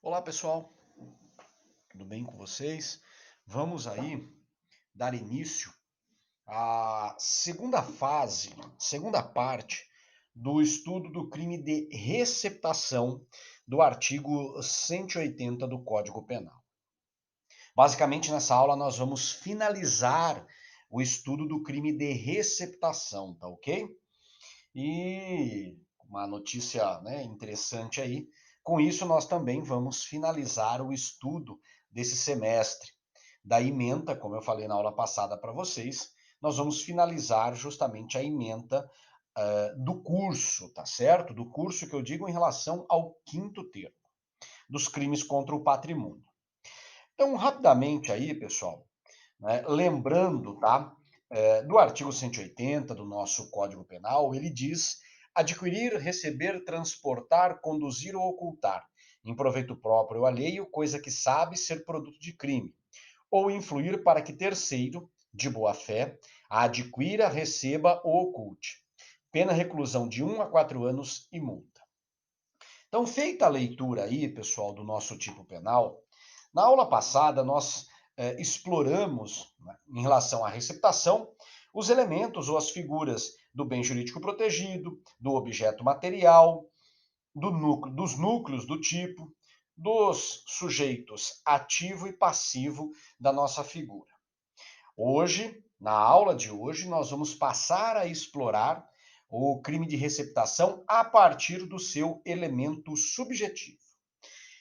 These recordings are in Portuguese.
Olá pessoal, tudo bem com vocês? Vamos aí dar início à segunda fase, segunda parte do estudo do crime de receptação do artigo 180 do Código Penal. Basicamente, nessa aula nós vamos finalizar o estudo do crime de receptação, tá ok? E uma notícia, né, interessante aí. Com isso, nós também vamos finalizar o estudo desse semestre da ementa, como eu falei na aula passada para vocês. Nós vamos finalizar justamente a ementa do curso, tá certo? Do curso que eu digo em relação ao quinto termo, dos crimes contra o patrimônio. Então, rapidamente aí, pessoal, né, lembrando, tá? Do artigo 180 do nosso Código Penal, ele diz adquirir, receber, transportar, conduzir ou ocultar, em proveito próprio ou alheio, coisa que sabe ser produto de crime, ou influir para que terceiro, de boa fé, a adquira, receba ou oculte. Pena reclusão de 1 a 4 anos e multa. Então, feita a leitura aí, pessoal, do nosso tipo penal, na aula passada nós exploramos, né, em relação à receptação, os elementos ou as figuras do bem jurídico protegido, do objeto material, dos núcleos do tipo, dos sujeitos ativo e passivo da nossa figura. Hoje, na aula de hoje, nós vamos passar a explorar o crime de receptação a partir do seu elemento subjetivo.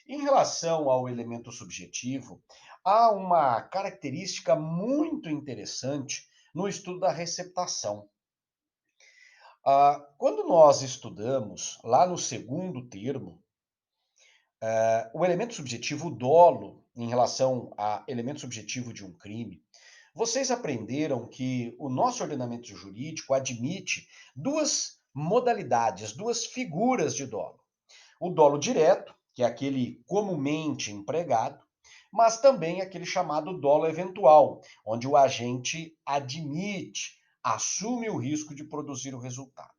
Em relação ao elemento subjetivo, há uma característica muito interessante no estudo da receptação. Quando nós estudamos, lá no segundo termo, o elemento subjetivo, o dolo, em relação a elemento subjetivo de um crime, vocês aprenderam que o nosso ordenamento jurídico admite duas modalidades, duas figuras de dolo. O dolo direto, que é aquele comumente empregado, mas também aquele chamado dolo eventual, onde o agente admite, assume o risco de produzir o resultado.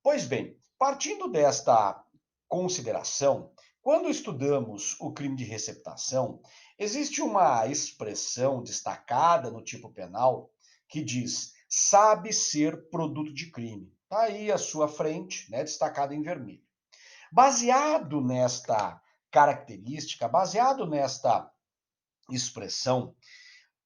Pois bem, partindo desta consideração, quando estudamos o crime de receptação, existe uma expressão destacada no tipo penal que diz sabe ser produto de crime. Está aí à sua frente, né, destacado em vermelho. Baseado nesta característica, baseado nesta expressão,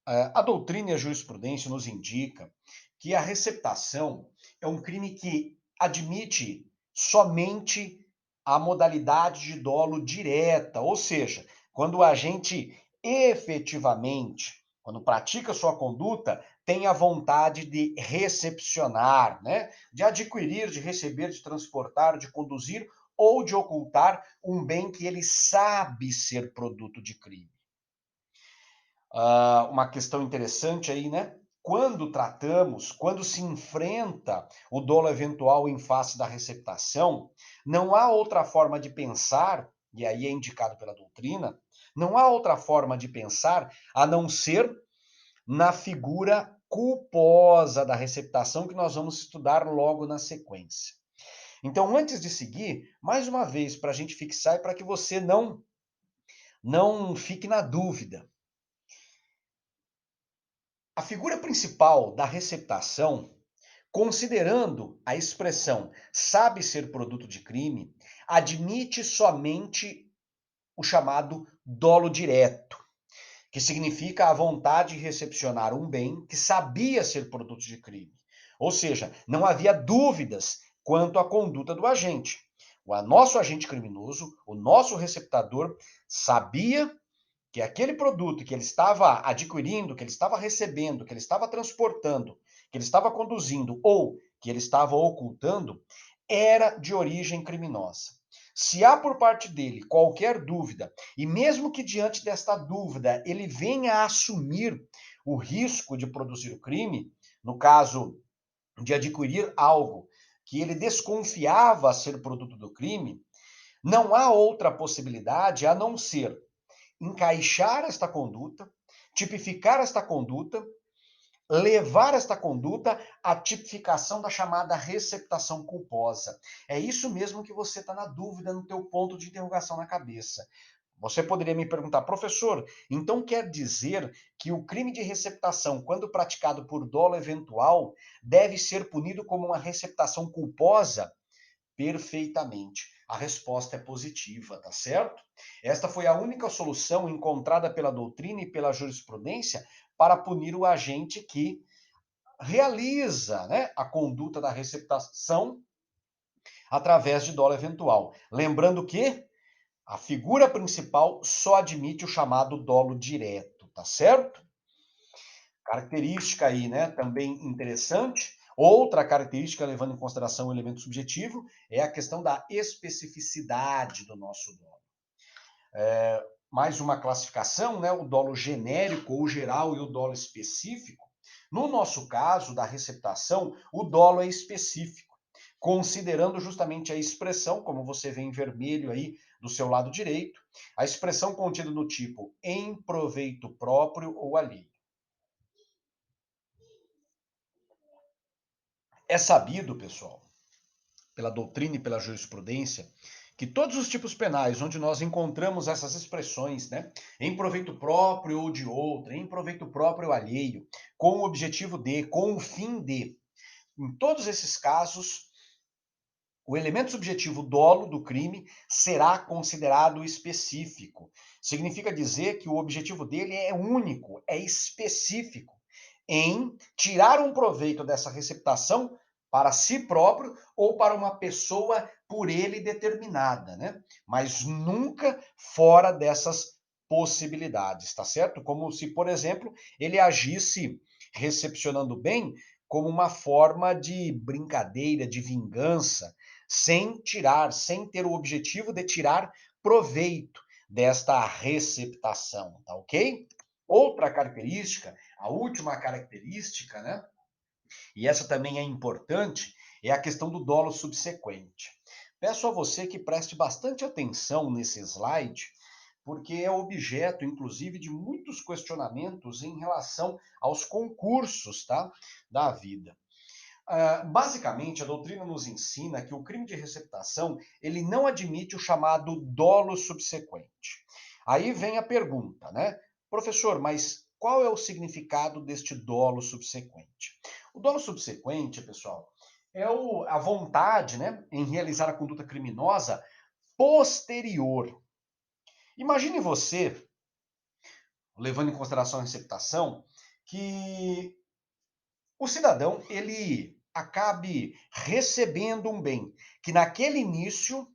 a doutrina e a jurisprudência nos indica que a receptação é um crime que admite somente a modalidade de dolo direta, ou seja, quando o agente efetivamente, quando pratica sua conduta, tem a vontade de recepcionar, né? De adquirir, de receber, de transportar, de conduzir ou de ocultar um bem que ele sabe ser produto de crime. Uma questão interessante aí, né? Quando se enfrenta o dolo eventual em face da receptação, não há outra forma de pensar, e aí é indicado pela doutrina, não há outra forma de pensar a não ser na figura culposa da receptação que nós vamos estudar logo na sequência. Então, antes de seguir, mais uma vez, para a gente fixar e para que você não fique na dúvida. A figura principal da receptação, considerando a expressão sabe ser produto de crime, admite somente o chamado dolo direto, que significa a vontade de recepcionar um bem que sabia ser produto de crime. Ou seja, não havia dúvidas quanto à conduta do agente. O nosso agente criminoso, o nosso receptador, sabia que aquele produto que ele estava adquirindo, que ele estava recebendo, que ele estava transportando, que ele estava conduzindo ou que ele estava ocultando, era de origem criminosa. Se há por parte dele qualquer dúvida, e mesmo que diante desta dúvida ele venha a assumir o risco de produzir o crime, no caso de adquirir algo que ele desconfiava ser produto do crime, não há outra possibilidade a não ser encaixar esta conduta, tipificar esta conduta, levar esta conduta à tipificação da chamada receptação culposa. É isso mesmo que você está na dúvida no teu ponto de interrogação na cabeça. Você poderia me perguntar, professor, então quer dizer que o crime de receptação, quando praticado por dolo eventual, deve ser punido como uma receptação culposa? Perfeitamente. A resposta é positiva, tá certo? Esta foi a única solução encontrada pela doutrina e pela jurisprudência para punir o agente que realiza, né, a conduta da receptação através de dolo eventual. Lembrando que a figura principal só admite o chamado dolo direto, tá certo? Característica aí, né, também interessante. Outra característica, levando em consideração o elemento subjetivo, é a questão da especificidade do nosso dolo. Mais uma classificação, né, o dolo genérico ou geral e o dolo específico. No nosso caso, da receptação, o dolo é específico, considerando justamente a expressão, como você vê em vermelho aí do seu lado direito, a expressão contida no tipo em proveito próprio ou alheio. É sabido, pessoal, pela doutrina e pela jurisprudência, que todos os tipos penais onde nós encontramos essas expressões, né, em proveito próprio ou de outra, em proveito próprio ou alheio, com o objetivo de, com o fim de, em todos esses casos, o elemento subjetivo dolo do crime será considerado específico. Significa dizer que o objetivo dele é único, é específico, em tirar um proveito dessa receptação para si próprio ou para uma pessoa por ele determinada, né? Mas nunca fora dessas possibilidades, tá certo? Como se, por exemplo, ele agisse recepcionando bem como uma forma de brincadeira, de vingança, sem tirar, sem ter o objetivo de tirar proveito desta receptação, tá ok? Outra característica, a última característica, né? E essa também é importante, é a questão do dolo subsequente. Peço a você que preste bastante atenção nesse slide, porque é objeto, inclusive, de muitos questionamentos em relação aos concursos, tá? Da vida. Basicamente, a doutrina nos ensina que o crime de receptação ele não admite o chamado dolo subsequente. Aí vem a pergunta, né? Professor, mas qual é o significado deste dolo subsequente? O dolo subsequente, pessoal, é a vontade, né, em realizar a conduta criminosa posterior. Imagine você, levando em consideração a receptação, que o cidadão ele acabe recebendo um bem que naquele início,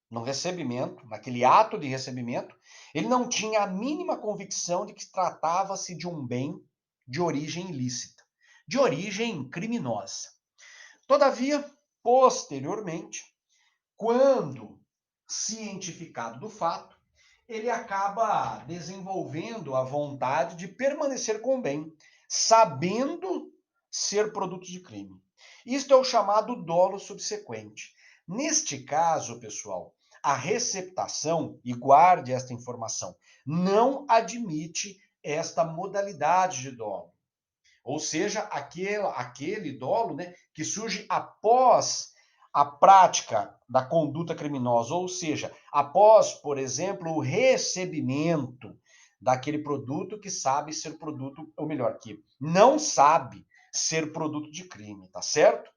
no recebimento, naquele ato de recebimento, ele não tinha a mínima convicção de que tratava-se de um bem de origem ilícita, de origem criminosa. Todavia, posteriormente, quando cientificado do fato, ele acaba desenvolvendo a vontade de permanecer com o bem, sabendo ser produto de crime. Isto é o chamado dolo subsequente. Neste caso, pessoal, a receptação, e guarde esta informação, não admite esta modalidade de dolo. Ou seja, aquele dolo, né, que surge após a prática da conduta criminosa, ou seja, após, por exemplo, o recebimento daquele produto que sabe ser produto, ou melhor, que não sabe ser produto de crime, tá certo?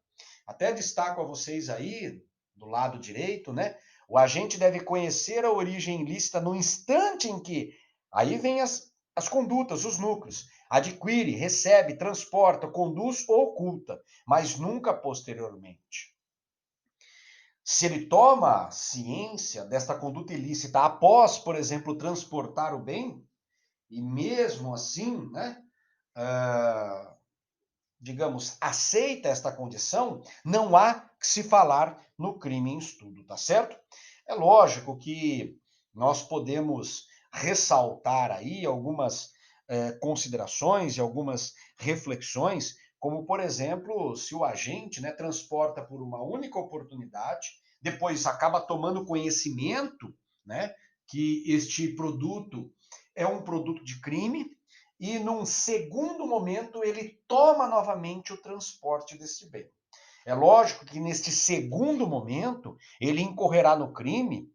Até destaco a vocês aí, do lado direito, né? O agente deve conhecer a origem ilícita no instante em que, aí vem as condutas, os núcleos, adquire, recebe, transporta, conduz ou oculta, mas nunca posteriormente. Se ele toma ciência desta conduta ilícita após, por exemplo, transportar o bem, e mesmo assim, né, digamos, aceita esta condição, não há que se falar no crime em estudo, tá certo? É lógico que nós podemos ressaltar aí algumas considerações e algumas reflexões, como, por exemplo, se o agente, né, transporta por uma única oportunidade, depois acaba tomando conhecimento, né, que este produto é um produto de crime, e num segundo momento ele toma novamente o transporte desse bem. É lógico que neste segundo momento ele incorrerá no crime,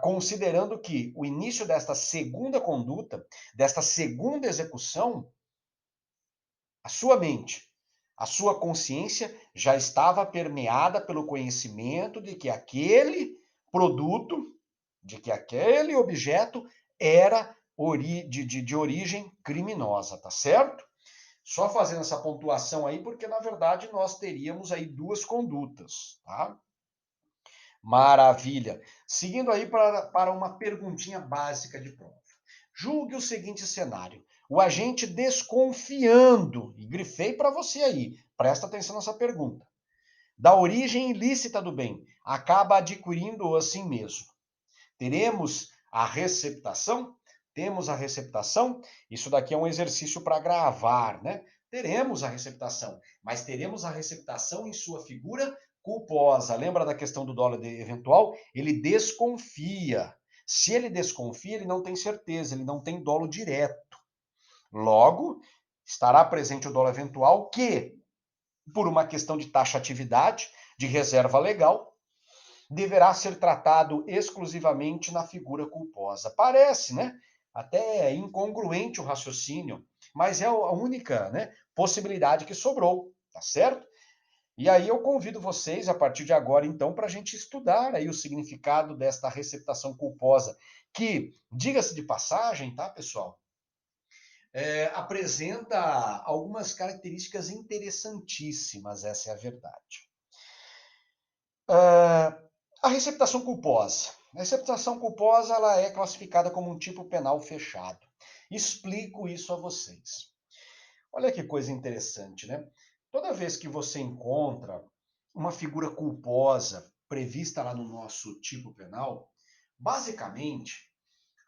considerando que o início desta segunda conduta, desta segunda execução, a sua mente, a sua consciência já estava permeada pelo conhecimento de que aquele produto, de que aquele objeto era de origem criminosa, tá certo? Só fazendo essa pontuação aí, porque na verdade nós teríamos aí duas condutas, tá? Maravilha. Seguindo aí para uma perguntinha básica de prova. Julgue o seguinte cenário. O agente desconfiando, e grifei para você aí, presta atenção nessa pergunta, da origem ilícita do bem, acaba adquirindo-o assim mesmo. Teremos a receptação? Temos a receptação? Isso daqui é um exercício para gravar, né? Teremos a receptação, mas teremos a receptação em sua figura culposa. Lembra da questão do dolo eventual? Ele desconfia. Se ele desconfia, ele não tem certeza, ele não tem dolo direto. Logo, estará presente o dolo eventual que, por uma questão de taxatividade, de reserva legal, deverá ser tratado exclusivamente na figura culposa. Parece, né? Até incongruente o raciocínio, mas é a única, né, possibilidade que sobrou, tá certo? E aí eu convido vocês, a partir de agora, então, para a gente estudar aí o significado desta receptação culposa, que, diga-se de passagem, tá, pessoal? Apresenta algumas características interessantíssimas, essa é a verdade. A receptação culposa. A receptação culposa ela é classificada como um tipo penal fechado. Explico isso a vocês. Olha que coisa interessante, né? Toda vez que você encontra uma figura culposa prevista lá no nosso tipo penal, basicamente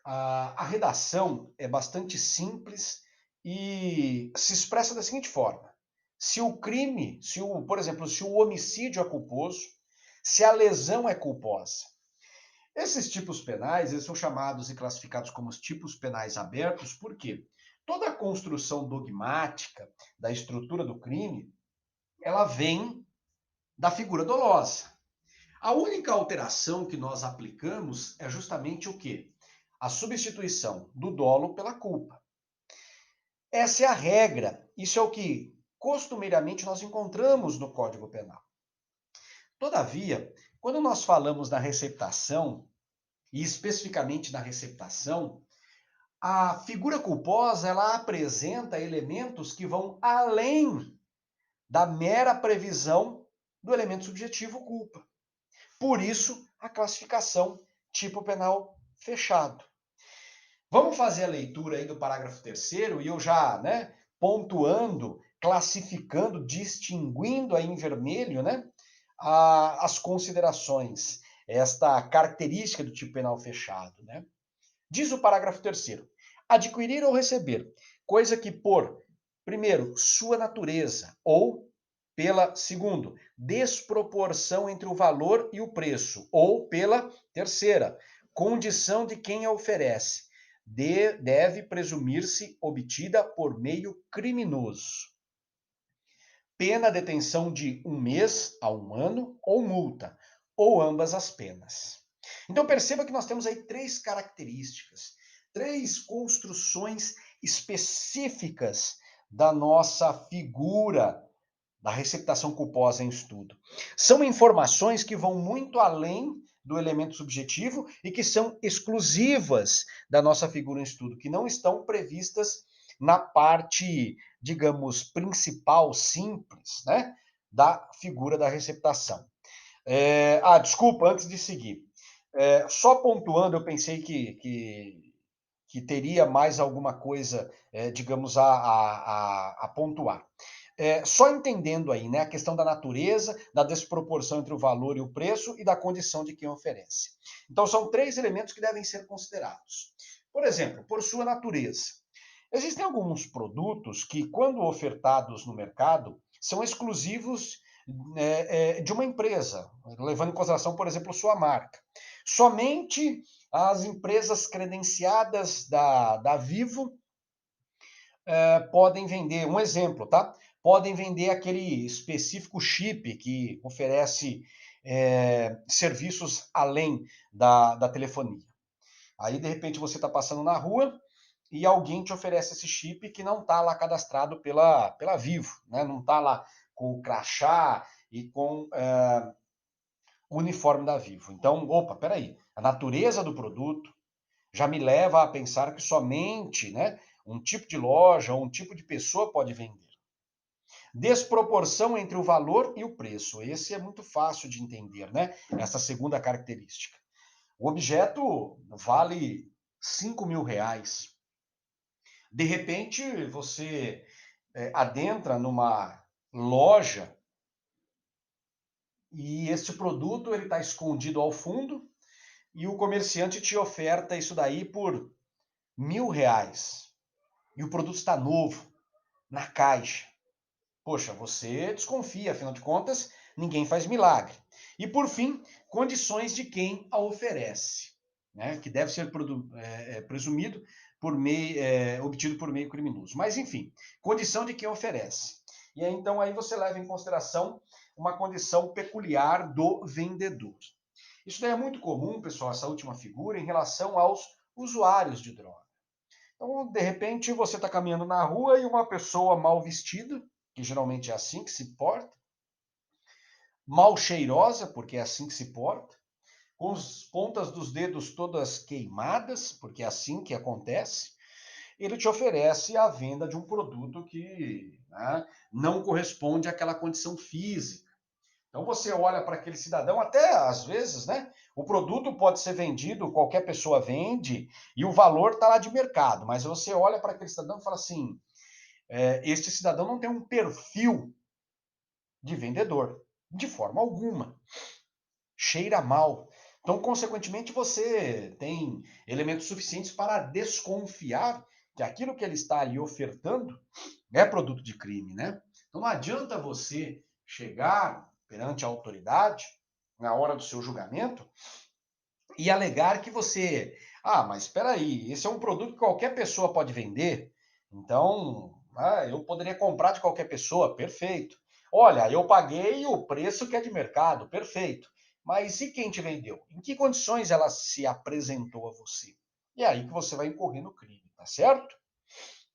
a redação é bastante simples e se expressa da seguinte forma: se o crime, por exemplo, se o homicídio é culposo, se a lesão é culposa. Esses tipos penais, eles são chamados e classificados como os tipos penais abertos, porque toda a construção dogmática da estrutura do crime, ela vem da figura dolosa. A única alteração que nós aplicamos é justamente o quê? A substituição do dolo pela culpa. Essa é a regra, isso é o que costumeiramente nós encontramos no Código Penal. Todavia, quando nós falamos da receptação, e especificamente na receptação, a figura culposa ela apresenta elementos que vão além da mera previsão do elemento subjetivo culpa. Por isso, a classificação tipo penal fechado. Vamos fazer a leitura aí do parágrafo 3º e eu já, né, pontuando, classificando, distinguindo aí em vermelho, né, as considerações, esta característica do tipo penal fechado, né? Diz o parágrafo 3º: adquirir ou receber, coisa que por, primeiro, sua natureza, ou pela, segundo, desproporção entre o valor e o preço, ou pela, terceira, condição de quem a oferece, deve presumir-se obtida por meio criminoso. Pena detenção de 1 mês a 1 ano ou multa, ou ambas as penas. Então perceba que nós temos aí 3 características, 3 construções específicas da nossa figura da receptação culposa em estudo. São informações que vão muito além do elemento subjetivo e que são exclusivas da nossa figura em estudo, que não estão previstas na parte, digamos, principal, simples, né, da figura da receptação. Desculpa, antes de seguir. Só pontuando, eu pensei que teria mais alguma coisa, digamos, a pontuar. Só entendendo aí, né, a questão da natureza, da desproporção entre o valor e o preço e da condição de quem oferece. Então, são 3 elementos que devem ser considerados. Por exemplo, por sua natureza. Existem alguns produtos que, quando ofertados no mercado, são exclusivos de uma empresa, levando em consideração, por exemplo, sua marca. Somente as empresas credenciadas da Vivo podem vender, um exemplo, tá? Podem vender aquele específico chip que oferece serviços além da telefonia. Aí, de repente, você está passando na rua e alguém te oferece esse chip que não está lá cadastrado pela Vivo, né? Não está lá com o crachá e com o uniforme da Vivo. Então, opa, peraí, a natureza do produto já me leva a pensar que somente, né, um tipo de loja ou um tipo de pessoa pode vender. Desproporção entre o valor e o preço. Esse é muito fácil de entender, né? Essa segunda característica. O objeto vale R$ 5.000. De repente, você adentra numa loja e esse produto ele está escondido ao fundo e o comerciante te oferta isso daí por R$ 1.000. E o produto está novo, na caixa. Poxa, você desconfia, afinal de contas, ninguém faz milagre. E por fim, condições de quem a oferece, né? Que deve ser presumido obtido por meio criminoso. Mas enfim, condição de quem oferece. E aí, então aí você leva em consideração uma condição peculiar do vendedor. Isso daí é muito comum, pessoal, essa última figura, em relação aos usuários de droga. Então, de repente, você está caminhando na rua e uma pessoa mal vestida, que geralmente é assim que se porta, mal cheirosa, porque é assim que se porta, com as pontas dos dedos todas queimadas, porque é assim que acontece, ele te oferece a venda de um produto que, né, não corresponde àquela condição física. Então você olha para aquele cidadão, até às vezes, né? O produto pode ser vendido, qualquer pessoa vende, e o valor está lá de mercado, mas você olha para aquele cidadão e fala assim: este cidadão não tem um perfil de vendedor, de forma alguma. Cheira mal. Então, consequentemente, você tem elementos suficientes para desconfiar que aquilo que ele está ali ofertando é produto de crime, né? Então não adianta você chegar perante a autoridade na hora do seu julgamento e alegar que mas espera aí, esse é um produto que qualquer pessoa pode vender, então eu poderia comprar de qualquer pessoa, perfeito. Olha, eu paguei o preço que é de mercado, perfeito. Mas e quem te vendeu? Em que condições ela se apresentou a você? E é aí que você vai incorrer no crime, tá certo?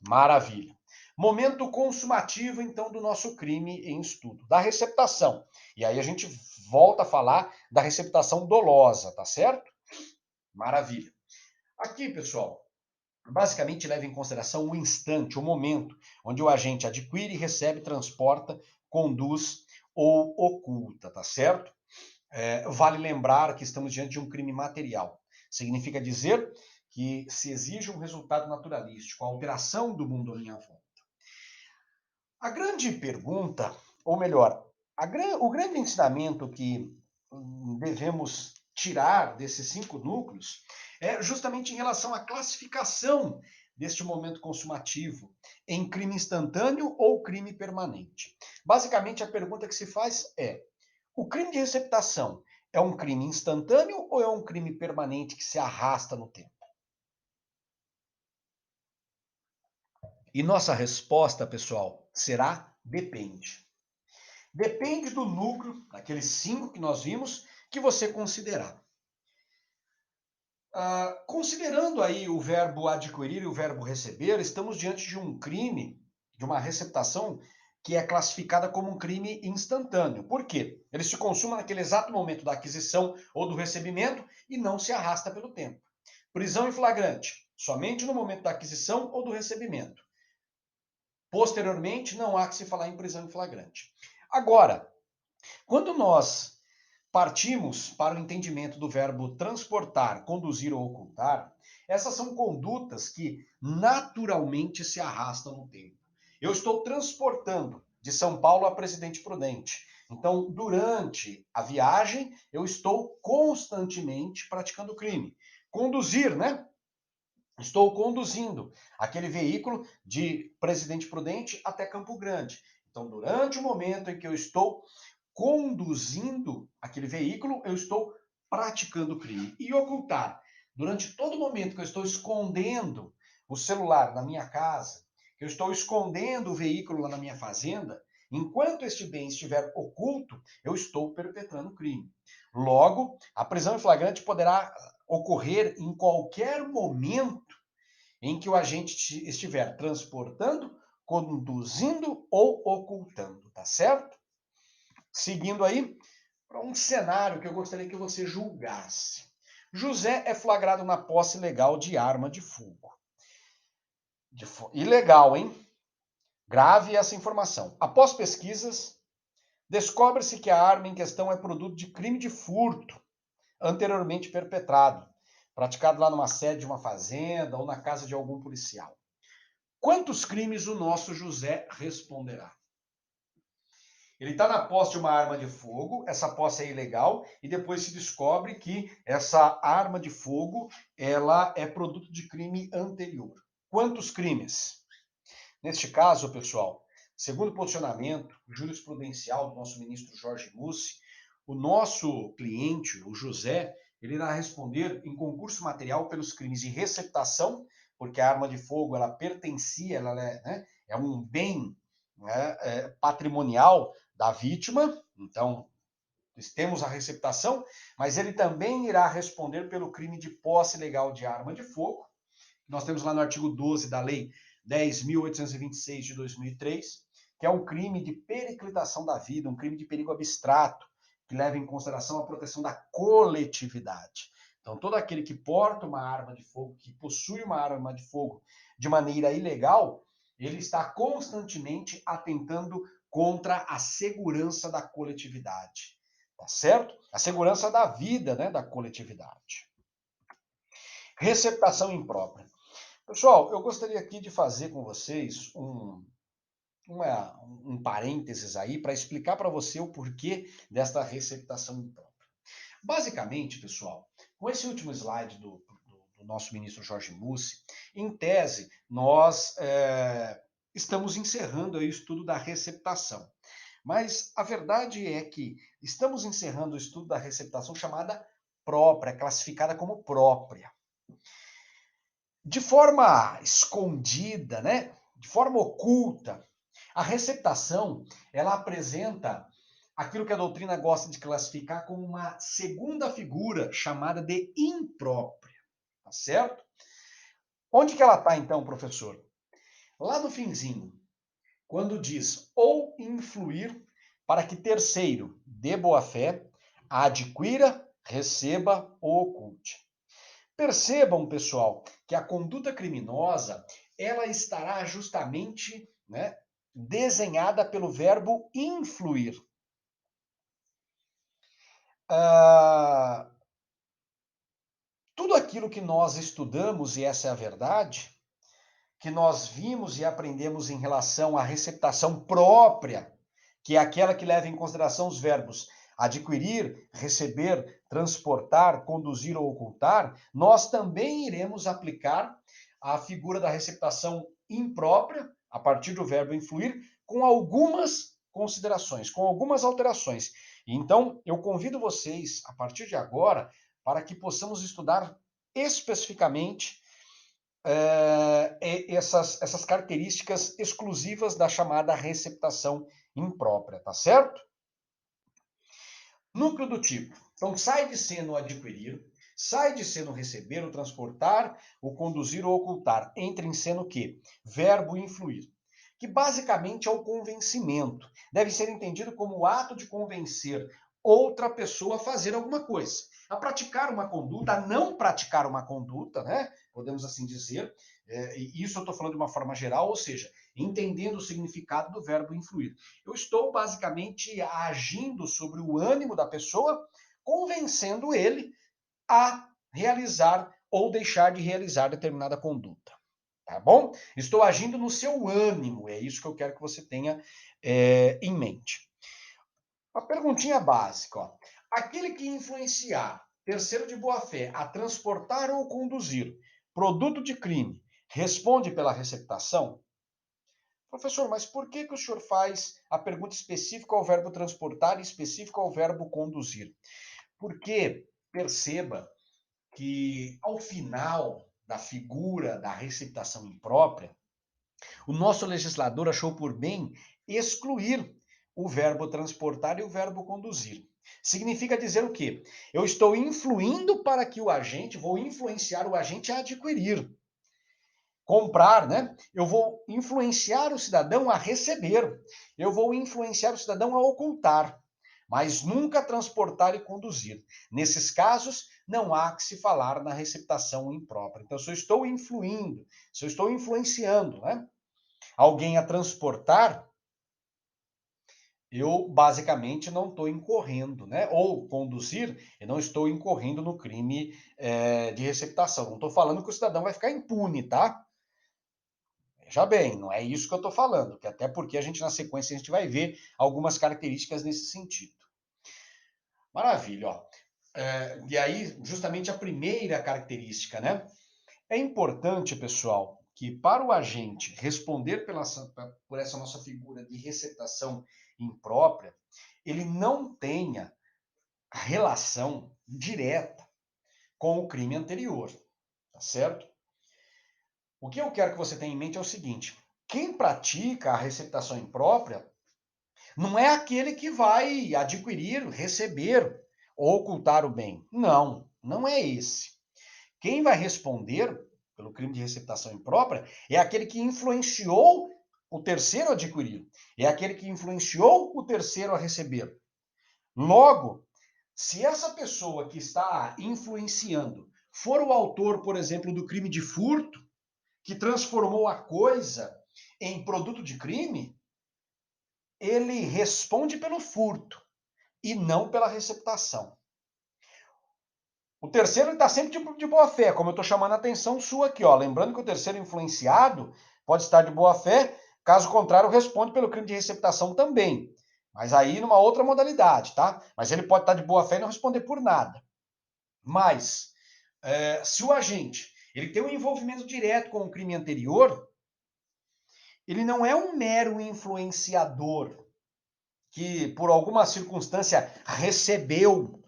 Maravilha. Momento consumativo, então, do nosso crime em estudo, da receptação. E aí a gente volta a falar da receptação dolosa, tá certo? Maravilha. Aqui, pessoal, basicamente leva em consideração o instante, o momento, onde o agente adquire, recebe, transporta, conduz ou oculta, tá certo? Vale lembrar que estamos diante de um crime material. Significa dizer que se exige um resultado naturalístico, a alteração do mundo à minha volta. A grande pergunta, ou melhor, o grande ensinamento que devemos tirar desses 5 núcleos é justamente em relação à classificação deste momento consumativo em crime instantâneo ou crime permanente. Basicamente, a pergunta que se faz é: o crime de receptação é um crime instantâneo ou é um crime permanente que se arrasta no tempo? E nossa resposta, pessoal, será depende. Depende do núcleo, daqueles 5 que nós vimos, que você considerar. Considerando aí o verbo adquirir e o verbo receber, estamos diante de um crime, de uma receptação que é classificada como um crime instantâneo. Por quê? Ele se consuma naquele exato momento da aquisição ou do recebimento e não se arrasta pelo tempo. Prisão em flagrante, somente no momento da aquisição ou do recebimento. Posteriormente, não há que se falar em prisão em flagrante. Agora, quando nós partimos para o entendimento do verbo transportar, conduzir ou ocultar, essas são condutas que naturalmente se arrastam no tempo. Eu estou transportando de São Paulo a Presidente Prudente. Então, durante a viagem, eu estou constantemente praticando crime. Conduzir, né? Estou conduzindo aquele veículo de Presidente Prudente até Campo Grande. Então, durante o momento em que eu estou conduzindo aquele veículo, eu estou praticando crime. E ocultar, durante todo o momento que eu estou escondendo o celular na minha casa, que eu estou escondendo o veículo lá na minha fazenda, enquanto este bem estiver oculto, eu estou perpetrando crime. Logo, a prisão em flagrante poderá ocorrer em qualquer momento em que o agente estiver transportando, conduzindo ou ocultando, tá certo? Seguindo aí, para um cenário que eu gostaria que você julgasse. José é flagrado na posse ilegal de arma de fogo. Ilegal, hein? Grave essa informação. Após pesquisas, descobre-se que a arma em questão é produto de crime de furto, anteriormente perpetrado, praticado lá numa sede de uma fazenda ou na casa de algum policial. Quantos crimes o nosso José responderá? Ele está na posse de uma arma de fogo, essa posse é ilegal, e depois se descobre que essa arma de fogo ela é produto de crime anterior. Quantos crimes? Neste caso, pessoal, segundo o posicionamento jurisprudencial do nosso ministro Jorge Mussi, o nosso cliente, o José, ele irá responder em concurso material pelos crimes de receptação, porque a arma de fogo ela pertencia, é um bem, né, patrimonial da vítima, então temos a receptação, mas ele também irá responder pelo crime de posse ilegal de arma de fogo. Nós temos lá no artigo 12 da Lei 10.826 de 2003, que é um crime de periclitação da vida, um crime de perigo abstrato, que leva em consideração a proteção da coletividade. Então, todo aquele que porta uma arma de fogo, que possui uma arma de fogo de maneira ilegal, ele está constantemente atentando contra a segurança da coletividade, tá certo? A segurança da vida, né, da coletividade. Receptação imprópria. Pessoal, eu gostaria aqui de fazer com vocês um parênteses aí para explicar para você o porquê desta receptação imprópria. Basicamente, pessoal, com esse último slide do nosso ministro Jorge Mussi, em tese, nós estamos encerrando aí o estudo da receptação. Mas a verdade é que estamos encerrando o estudo da receptação chamada própria, classificada como própria. De forma escondida, né? De forma oculta, a receptação ela apresenta aquilo que a doutrina gosta de classificar como uma segunda figura chamada de imprópria, tá certo? Onde que ela está então, professor? Lá no finzinho, quando diz ou influir para que terceiro, de boa fé, adquira, receba ou oculte. Percebam, pessoal, que a conduta criminosa ela estará justamente, né, desenhada pelo verbo influir. Tudo aquilo que nós estudamos, e essa é a verdade, que nós vimos e aprendemos em relação à receptação própria, que é aquela que leva em consideração os verbos adquirir, receber, transportar, conduzir ou ocultar, nós também iremos aplicar a figura da receptação imprópria, a partir do verbo influir, com algumas considerações, com algumas alterações. Então, eu convido vocês, a partir de agora, para que possamos estudar especificamente essas características exclusivas da chamada receptação imprópria, tá certo? Núcleo do tipo. Então, sai de ser no adquirir, sai de ser no receber, o transportar, o conduzir ou ocultar. Entra em ser no quê? Verbo influir, que basicamente é o convencimento. Deve ser entendido como o ato de convencer outra pessoa a fazer alguma coisa, a praticar uma conduta, a não praticar uma conduta, né? Podemos assim dizer. Isso eu estou falando de uma forma geral, ou seja, entendendo o significado do verbo influir. Eu estou basicamente agindo sobre o ânimo da pessoa, convencendo ele a realizar ou deixar de realizar determinada conduta. Tá bom? Estou agindo no seu ânimo, é isso que eu quero que você tenha em mente. Uma perguntinha básica, ó. Aquele que influenciar terceiro de boa-fé a transportar ou conduzir produto de crime responde pela receptação? Professor, mas por que o senhor faz a pergunta específica ao verbo transportar e específica ao verbo conduzir? Porque perceba que ao final da figura da receptação imprópria, O nosso legislador achou por bem excluir o verbo transportar e o verbo conduzir. Significa dizer o quê? Eu estou influindo para que o agente, vou influenciar o agente a adquirir. Comprar, né? Eu vou influenciar o cidadão a receber. Eu vou influenciar o cidadão a ocultar, mas nunca transportar e conduzir. Nesses casos, não há que se falar na receptação imprópria. Então, se eu estou influindo, se eu estou influenciando, né, alguém a transportar, eu basicamente não estou incorrendo, né? Ou conduzir, eu não estou incorrendo no crime de receptação. Não estou falando que o cidadão vai ficar impune, tá? Veja bem, não é isso que eu estou falando, que até porque a gente na sequência a gente vai ver algumas características nesse sentido. Maravilha, ó. E aí, justamente a primeira característica, né? É importante, pessoal, que para o agente responder por essa nossa figura de receptação imprópria, ele não tenha relação direta com o crime anterior, tá certo? O que eu quero que você tenha em mente é o seguinte: quem pratica a receptação imprópria não é aquele que vai adquirir, receber ou ocultar o bem. Não, não é esse. Quem vai responder pelo crime de receptação imprópria é aquele que influenciou o terceiro a adquirir, é aquele que influenciou o terceiro a receber. Logo, se essa pessoa que está influenciando for o autor, por exemplo, do crime de furto, que transformou a coisa em produto de crime, ele responde pelo furto e não pela receptação. O terceiro está sempre de boa fé, como eu estou chamando a atenção sua aqui, ó. Lembrando que o terceiro influenciado pode estar de boa fé, caso contrário, responde pelo crime de receptação também. Mas aí numa outra modalidade, tá? Mas ele pode estar de boa fé e não responder por nada. Mas, se o agente ele tem um envolvimento direto com o crime anterior, ele não é um mero influenciador que, por alguma circunstância, recebeu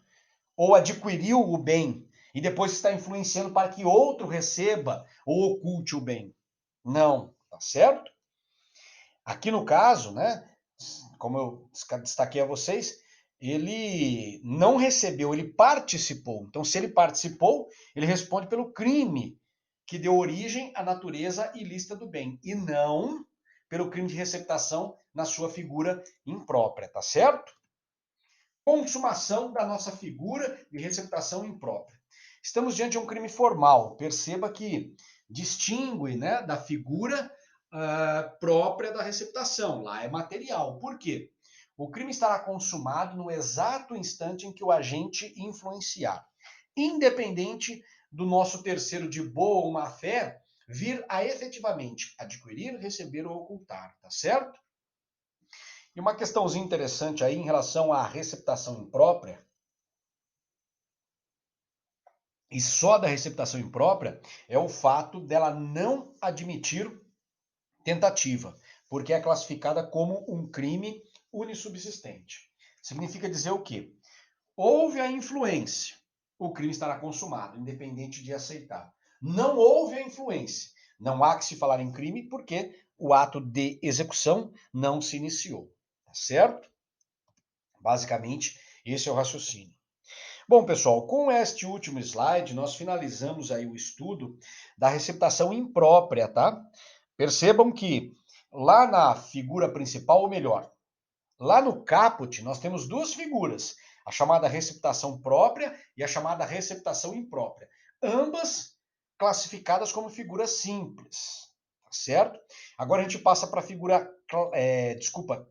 ou adquiriu o bem e depois está influenciando para que outro receba ou oculte o bem. Não, tá certo? Aqui no caso, né, como eu destaquei a vocês, ele não recebeu, ele participou. Então, se ele participou, ele responde pelo crime que deu origem à natureza ilícita do bem, e não pelo crime de receptação na sua figura imprópria, tá certo? Consumação da nossa figura de receptação imprópria. Estamos diante de um crime formal. Perceba que distingue, né, da figura própria da receptação. Lá é material. Por quê? O crime estará consumado no exato instante em que o agente influenciar, independente do nosso terceiro de boa ou má fé vir a efetivamente adquirir, receber ou ocultar, tá certo? E uma questãozinha interessante aí em relação à receptação imprópria, e só da receptação imprópria, é o fato dela não admitir tentativa, porque é classificada como um crime unissubsistente. Significa dizer o quê? Houve a influência, o crime estará consumado, independente de aceitar. Não houve a influência, não há que se falar em crime porque o ato de execução não se iniciou, tá certo? Basicamente, esse é o raciocínio. Bom, pessoal, com este último slide, nós finalizamos aí o estudo da receptação imprópria, tá? Percebam que lá na figura principal, ou melhor, lá no caput, nós temos duas figuras, a chamada receptação própria e a chamada receptação imprópria, ambas classificadas como figuras simples, tá certo? Agora a gente passa para a figura,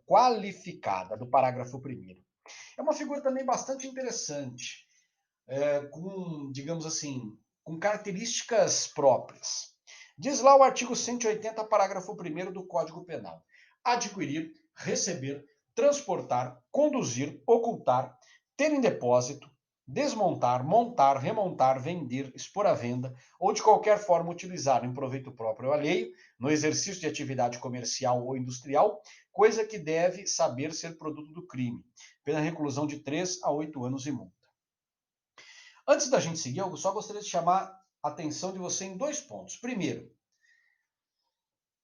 qualificada, do parágrafo 1º. É uma figura também bastante interessante, com, digamos assim, com características próprias. Diz lá o artigo 180, parágrafo 1º do Código Penal: adquirir, receber, transportar, conduzir, ocultar, ter em depósito, desmontar, montar, remontar, vender, expor à venda ou de qualquer forma utilizar em proveito próprio ou alheio, no exercício de atividade comercial ou industrial, coisa que deve saber ser produto do crime, pela reclusão de 3 a 8 anos e multa. Antes da gente seguir, eu só gostaria de chamar a atenção de você em dois pontos. Primeiro,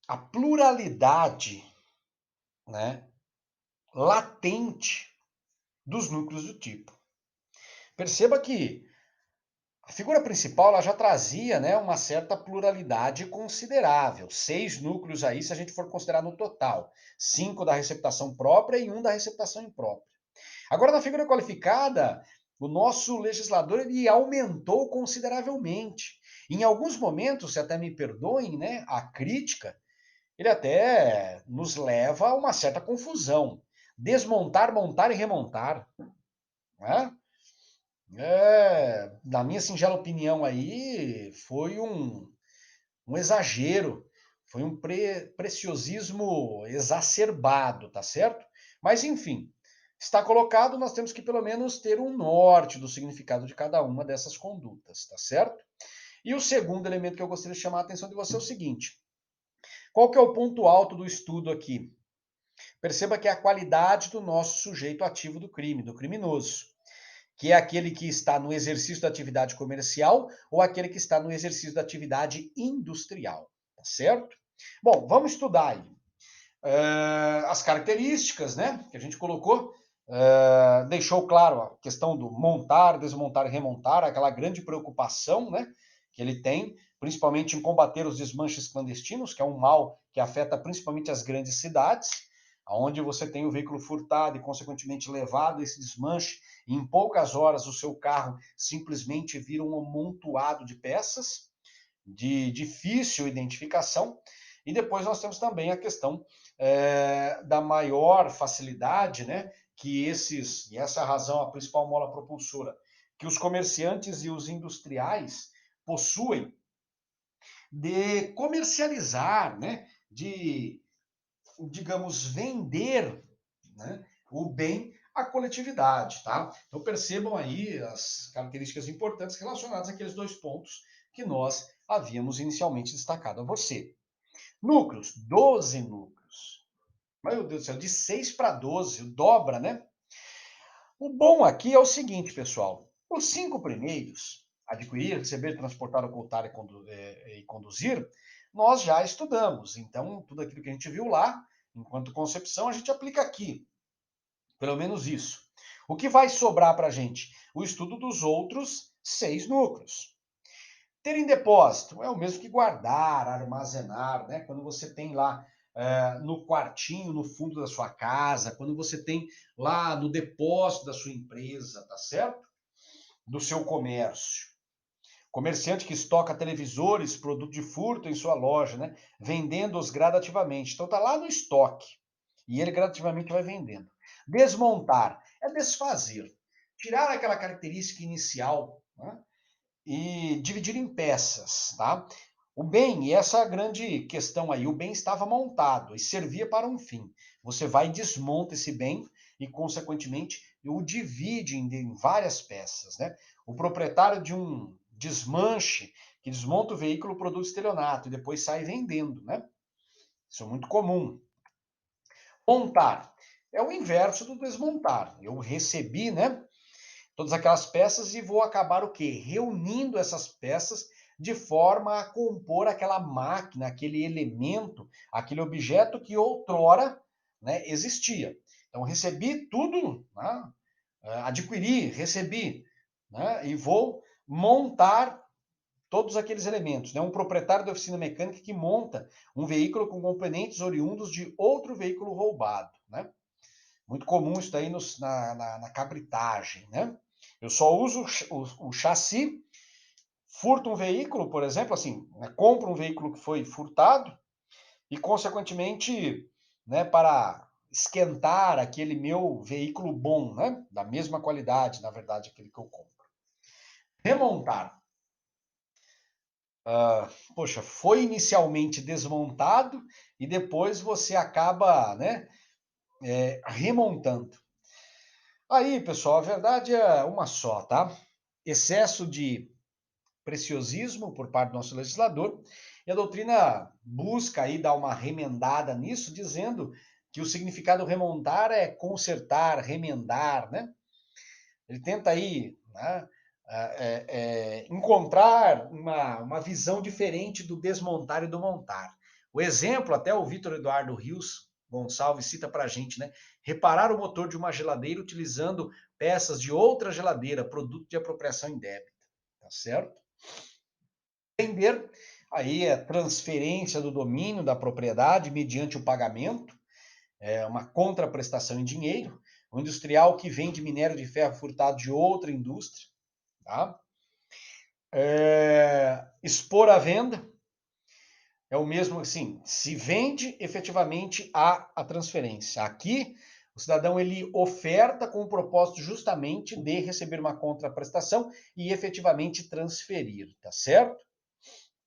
a pluralidade, né, latente dos núcleos do tipo. Perceba que a figura principal ela já trazia, né, uma certa pluralidade considerável. 6 núcleos aí, se a gente for considerar no total. 5 da receptação própria e 1 da receptação imprópria. Agora, na figura qualificada, o nosso legislador ele aumentou consideravelmente. Em alguns momentos, se até me perdoem, né, a crítica, ele até nos leva a uma certa confusão. Desmontar, montar e remontar. Né? Na minha singela opinião aí, foi um exagero, foi um preciosismo exacerbado, tá certo? Mas enfim, está colocado, nós temos que pelo menos ter um norte do significado de cada uma dessas condutas, tá certo? E o segundo elemento que eu gostaria de chamar a atenção de você é o seguinte: qual que é o ponto alto do estudo aqui? Perceba que é a qualidade do nosso sujeito ativo do crime, do criminoso, que é aquele que está no exercício da atividade comercial ou aquele que está no exercício da atividade industrial, tá certo? Bom, vamos estudar aí as características, né, que a gente colocou. Deixou claro a questão do montar, desmontar e remontar, aquela grande preocupação, né, que ele tem, principalmente em combater os desmanches clandestinos, que é um mal que afeta principalmente as grandes cidades, onde você tem o veículo furtado e, consequentemente, levado a esse desmanche, e em poucas horas o seu carro simplesmente vira um amontoado de peças de difícil identificação. E depois nós temos também a questão da maior facilidade, né, que esses, e essa é a razão, a principal mola propulsora, que os comerciantes e os industriais possuem de comercializar, né, de, digamos, vender, né, o bem à coletividade, tá? Então percebam aí as características importantes relacionadas àqueles dois pontos que nós havíamos inicialmente destacado a você. Núcleos, 12 núcleos. Meu Deus do céu, de 6 para 12, dobra, né? O bom aqui é o seguinte, pessoal. Os 5 primeiros, adquirir, receber, transportar, ocultar e conduzir, nós já estudamos. Então, tudo aquilo que a gente viu lá, enquanto concepção, a gente aplica aqui. Pelo menos isso. O que vai sobrar para a gente? O estudo dos outros 6 núcleos. Ter em depósito é o mesmo que guardar, armazenar, né? Quando você tem lá no quartinho, no fundo da sua casa, quando você tem lá no depósito da sua empresa, tá certo? Do seu comércio. Comerciante que estoca televisores, produto de furto em sua loja, né? Vendendo-os gradativamente. Então tá lá no estoque. E ele gradativamente vai vendendo. Desmontar é desfazer. Tirar aquela característica inicial, né? E dividir em peças, tá? O bem, e essa é a grande questão aí, o bem estava montado e servia para um fim. Você vai e desmonta esse bem e, consequentemente, o divide em várias peças, né? O proprietário de um desmanche, que desmonta o veículo, produz estelionato e depois sai vendendo, né? Isso é muito comum. Montar é o inverso do desmontar. Eu recebi, né, todas aquelas peças e vou acabar o quê? Reunindo essas peças de forma a compor aquela máquina, aquele elemento, aquele objeto que outrora, né, existia. Então, recebi tudo, né, adquiri, recebi, né, e vou montar todos aqueles elementos. Né? Um proprietário da oficina mecânica que monta um veículo com componentes oriundos de outro veículo roubado. Né? Muito comum isso daí na cabritagem, né? Eu só uso o chassi, furto um veículo, por exemplo, assim, né, compro um veículo que foi furtado e, consequentemente, né, para esquentar aquele meu veículo bom, né, da mesma qualidade, na verdade, aquele que eu compro. Remontar. Poxa, foi inicialmente desmontado e depois você acaba, né, remontando. Aí, pessoal, a verdade é uma só, tá? Excesso de preciosismo por parte do nosso legislador, e a doutrina busca aí dar uma remendada nisso, dizendo que o significado remontar é consertar, remendar, né? Ele tenta aí, né, encontrar uma visão diferente do desmontar e do montar. O exemplo, até o Vitor Eduardo Rios Gonçalves cita para a gente, né? Reparar o motor de uma geladeira utilizando peças de outra geladeira, produto de apropriação indébita, tá certo? Vender, aí é transferência do domínio da propriedade mediante o pagamento, é uma contraprestação em dinheiro. O industrial que vende minério de ferro furtado de outra indústria, tá? Expor à venda é o mesmo assim, se vende efetivamente a transferência. Aqui, o cidadão ele oferta com o propósito justamente de receber uma contraprestação e efetivamente transferir, tá certo?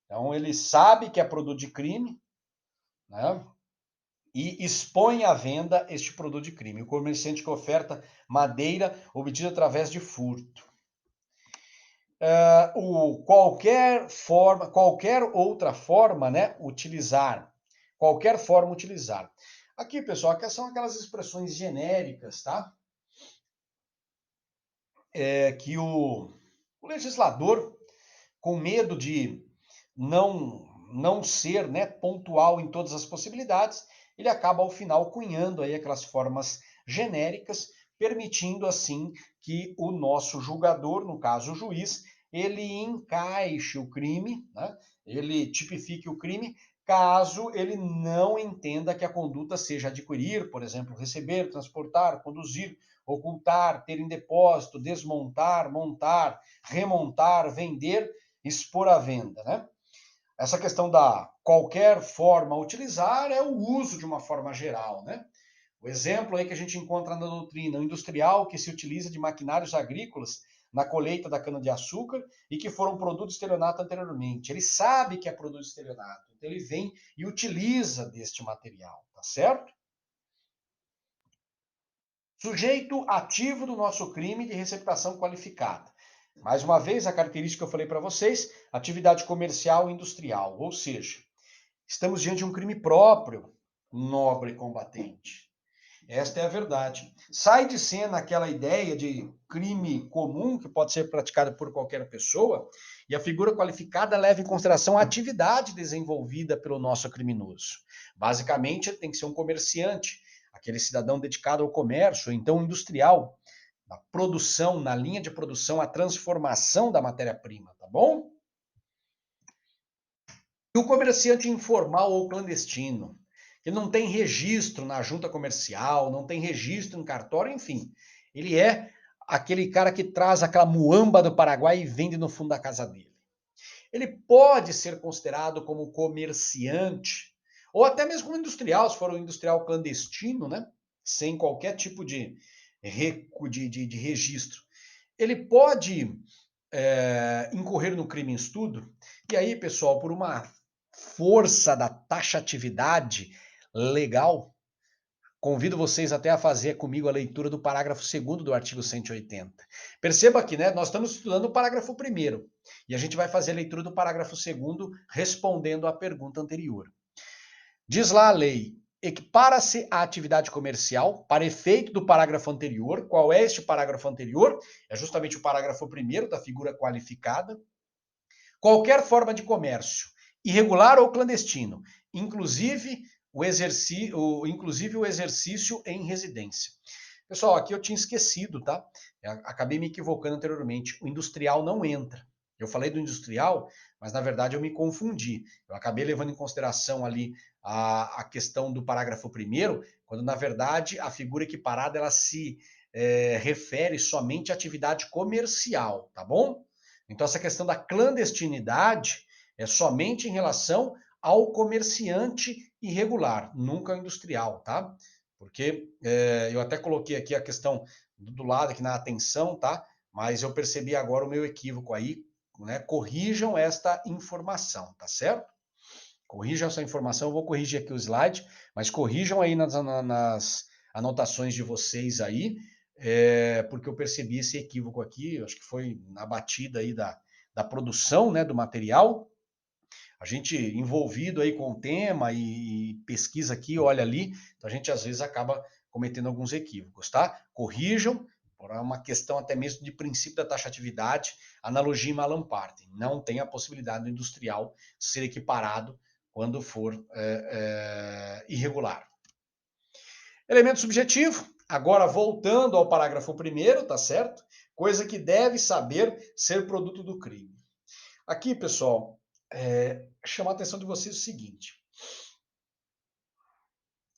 Então ele sabe que é produto de crime, né? E expõe à venda este produto de crime. O comerciante que oferta madeira obtida através de furto. Qualquer outra forma, né, utilizar. Qualquer forma utilizar. Aqui, pessoal, aqui são aquelas expressões genéricas, tá? Que o legislador, com medo de não ser, né, pontual em todas as possibilidades, ele acaba ao final cunhando aí aquelas formas genéricas, permitindo assim que o nosso julgador, no caso o juiz, ele encaixe o crime, né? Ele tipifique o crime, caso ele não entenda que a conduta seja adquirir, por exemplo, receber, transportar, conduzir, ocultar, ter em depósito, desmontar, montar, remontar, vender, expor à venda, né? Essa questão da qualquer forma a utilizar é o uso de uma forma geral, né? O exemplo aí que a gente encontra na doutrina, o industrial que se utiliza de maquinários agrícolas na colheita da cana-de-açúcar e que foram produto de estelionato anteriormente. Ele sabe que é produto de estelionato, então ele vem e utiliza deste material, tá certo? Sujeito ativo do nosso crime de receptação qualificada. Mais uma vez, a característica que eu falei para vocês, atividade comercial e industrial, ou seja, estamos diante de um crime próprio, nobre combatente. Esta é a verdade. Sai de cena aquela ideia de crime comum que pode ser praticado por qualquer pessoa e a figura qualificada leva em consideração a atividade desenvolvida pelo nosso criminoso. Basicamente, tem que ser um comerciante, aquele cidadão dedicado ao comércio, ou então um industrial, na produção, na linha de produção, a transformação da matéria-prima, tá bom? E o comerciante informal ou clandestino, que não tem registro na junta comercial, não tem registro em cartório, enfim. Ele é aquele cara que traz aquela muamba do Paraguai e vende no fundo da casa dele. Ele pode ser considerado como comerciante, ou até mesmo como industrial, se for um industrial clandestino, né? Sem qualquer tipo de registro. Ele pode incorrer no crime em estudo, e aí, pessoal, por uma força da taxatividade legal, convido vocês até a fazer comigo a leitura do parágrafo 2º do artigo 180. Perceba que, né, nós estamos estudando o parágrafo 1º, e a gente vai fazer a leitura do parágrafo 2º respondendo à pergunta anterior. Diz lá a lei: equipara-se à atividade comercial para efeito do parágrafo anterior. Qual é este parágrafo anterior? É justamente o parágrafo 1º da figura qualificada. Qualquer forma de comércio, irregular ou clandestino, inclusive o exercício em residência. Pessoal, aqui eu tinha esquecido, tá? Eu acabei me equivocando anteriormente. O industrial não entra. Eu falei do industrial, mas na verdade eu me confundi. Eu acabei levando em consideração ali a questão do parágrafo 1º, quando na verdade a figura equiparada ela se refere somente à atividade comercial, tá bom? Então essa questão da clandestinidade é somente em relação ao comerciante irregular, nunca ao industrial, tá? Porque eu até coloquei aqui a questão do lado aqui na atenção, tá? Mas eu percebi agora o meu equívoco aí, né? Corrijam esta informação, tá certo? Corrijam essa informação, eu vou corrigir aqui o slide, mas corrijam aí nas anotações de vocês aí, porque eu percebi esse equívoco aqui, acho que foi na batida aí da produção, né, do material. A gente envolvido aí com o tema e pesquisa aqui, olha ali, então a gente às vezes acaba cometendo alguns equívocos, tá? Corrijam, por uma questão até mesmo de princípio da taxatividade, analogia em Malam Partem. Não tem a possibilidade do industrial ser equiparado quando for irregular. Elemento subjetivo, agora voltando ao parágrafo 1º, tá certo? Coisa que deve saber ser produto do crime. Aqui, pessoal, chamar a atenção de vocês o seguinte.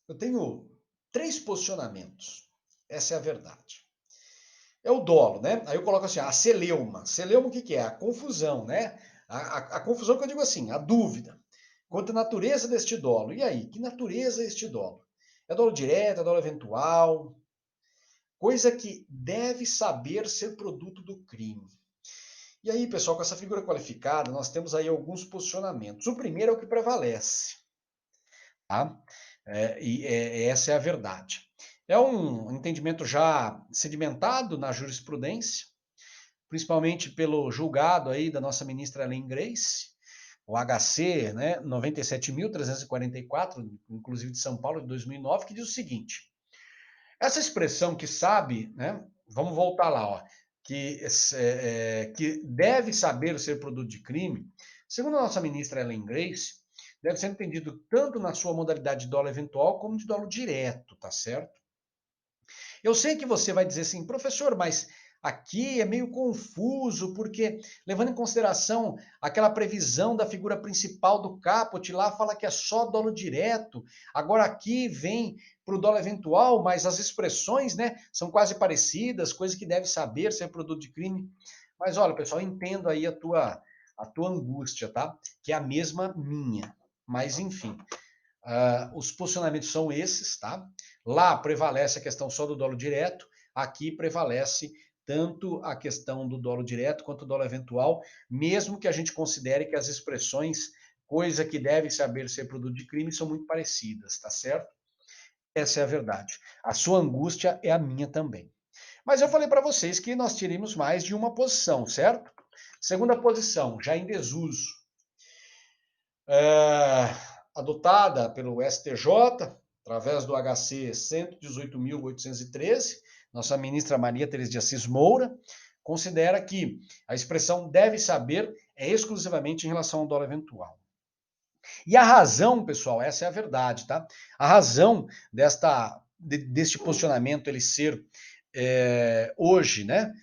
Eu tenho 3 posicionamentos. Essa é a verdade. É o dolo, né? Aí eu coloco assim, a celeuma. Celeuma o que é? A confusão, né? A confusão que eu digo assim, a dúvida. Quanto à natureza deste dolo. E aí, que natureza é este dolo? É dolo direto, é dolo eventual? Coisa que deve saber ser produto do crime. E aí, pessoal, com essa figura qualificada, nós temos aí alguns posicionamentos. O primeiro é o que prevalece. Tá? Essa é a verdade. É um entendimento já sedimentado na jurisprudência, principalmente pelo julgado aí da nossa ministra Elaine Grace, o HC, né, 97.344, inclusive de São Paulo, de 2009, que diz o seguinte: essa expressão que sabe, né, vamos voltar lá, ó, que deve saber ser produto de crime, segundo a nossa ministra Elaine Grace, deve ser entendido tanto na sua modalidade de dolo eventual como de dolo direto, tá certo? Eu sei que você vai dizer assim, professor, mas aqui é meio confuso, porque levando em consideração aquela previsão da figura principal do caput, lá fala que é só dolo direto, agora aqui vem para o dolo eventual, mas as expressões, né, são quase parecidas, coisa que deve saber se é produto de crime. Mas olha, pessoal, eu entendo aí a tua angústia, tá? Que é a mesma minha. Mas enfim, os posicionamentos são esses, tá? Lá prevalece a questão só do dolo direto, aqui prevalece tanto a questão do dolo direto quanto do dolo eventual, mesmo que a gente considere que as expressões, coisa que deve saber ser produto de crime, são muito parecidas, tá certo? Essa é a verdade. A sua angústia é a minha também. Mas eu falei para vocês que nós teríamos mais de uma posição, certo? Segunda posição, já em desuso. Adotada pelo STJ, através do HC 118.813, nossa ministra Maria Tereza de Assis Moura, considera que a expressão deve saber é exclusivamente em relação ao dolo eventual. E a razão, pessoal, essa é a verdade, tá? A razão deste posicionamento ele ser hoje, né,